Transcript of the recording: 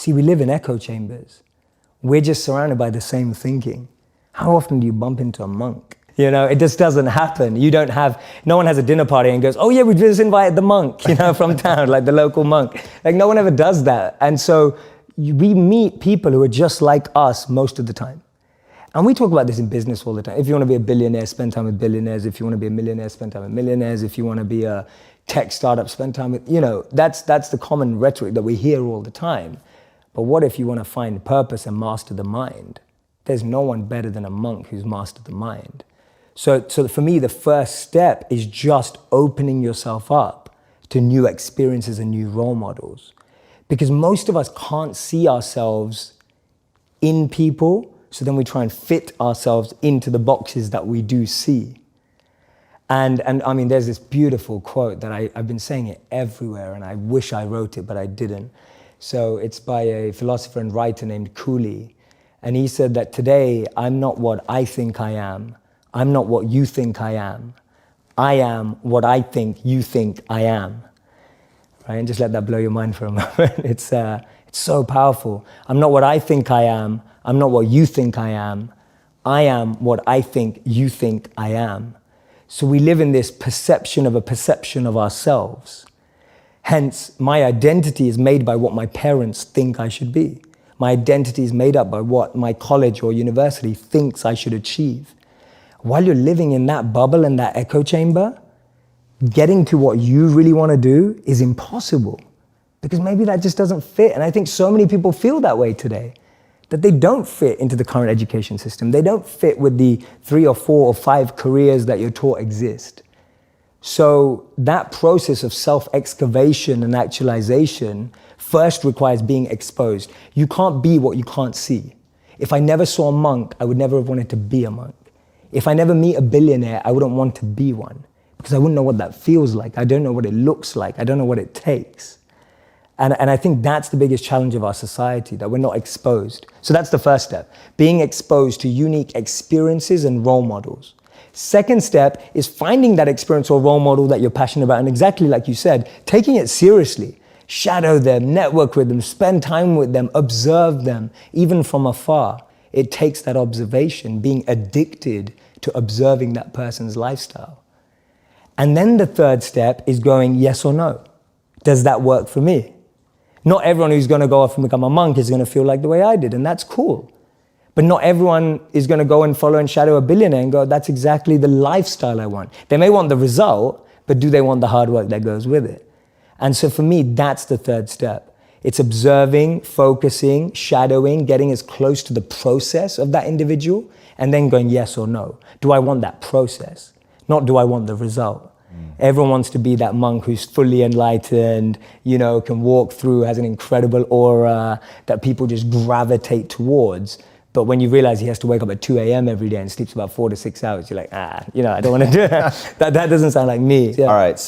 See, we live in echo chambers. We're just surrounded by the same thinking. How often do you bump into a monk? You know, it just doesn't happen. No one has a dinner party and goes, oh yeah, we just invited the monk, you know, from town, like the local monk. Like no one ever does that. And so we meet people who are just like us most of the time. And we talk about this in business all the time. If you want to be a billionaire, spend time with billionaires. If you want to be a millionaire, spend time with millionaires. If you want to be a tech startup, spend time with, you know, that's the common rhetoric that we hear all the time. But what if you want to find purpose and master the mind? There's no one better than a monk who's mastered the mind. So for me, the first step is just opening yourself up to new experiences and new role models. Because most of us can't see ourselves in people, so then we try and fit ourselves into the boxes that we do see. And I mean, there's this beautiful quote that I've been saying it everywhere, and I wish I wrote it, but I didn't. So it's by a philosopher and writer named Cooley. And he said that today, I'm not what I think I am. I'm not what you think I am. I am what I think you think I am. Right? And just let that blow your mind for a moment. It's so powerful. I'm not what I think I am. I'm not what you think I am. I am what I think you think I am. So we live in this perception of a perception of ourselves. Hence, my identity is made by what my parents think I should be. My identity is made up by what my college or university thinks I should achieve. While you're living in that bubble and that echo chamber, getting to what you really want to do is impossible, because maybe that just doesn't fit. And I think so many people feel that way today, that they don't fit into the current education system. They don't fit with the 3 or 4 or 5 careers that you're taught exist. So that process of self-excavation and actualization first requires being exposed. You can't be what you can't see. If I never saw a monk, I would never have wanted to be a monk. If I never meet a billionaire, I wouldn't want to be one, because I wouldn't know what that feels like. I don't know what it looks like. I don't know what it takes. And I think that's the biggest challenge of our society, that we're not exposed. So that's the first step, being exposed to unique experiences and role models. Second step is finding that experience or role model that you're passionate about, and exactly like you said, taking it seriously. Shadow them, network with them, spend time with them, observe them, even from afar. It takes that observation, being addicted to observing that person's lifestyle. And then the third step is going yes or no. Does that work for me? Not everyone who's going to go off and become a monk is going to feel like the way I did, and that's cool. But not everyone is going to go and follow and shadow a billionaire and go, that's exactly the lifestyle I want. They may want the result, but do they want the hard work that goes with it? And so for me, that's the third step. It's observing, focusing, shadowing, getting as close to the process of that individual, and then going yes or no. Do I want that process? Not do I want the result? Everyone wants to be that monk who's fully enlightened, you know, can walk through, has an incredible aura that people just gravitate towards. But when you realize he has to wake up at 2 a.m. every day and sleeps about 4 to 6 hours, you're like, you know, I don't want to do that. That doesn't sound like me. Yeah. All right.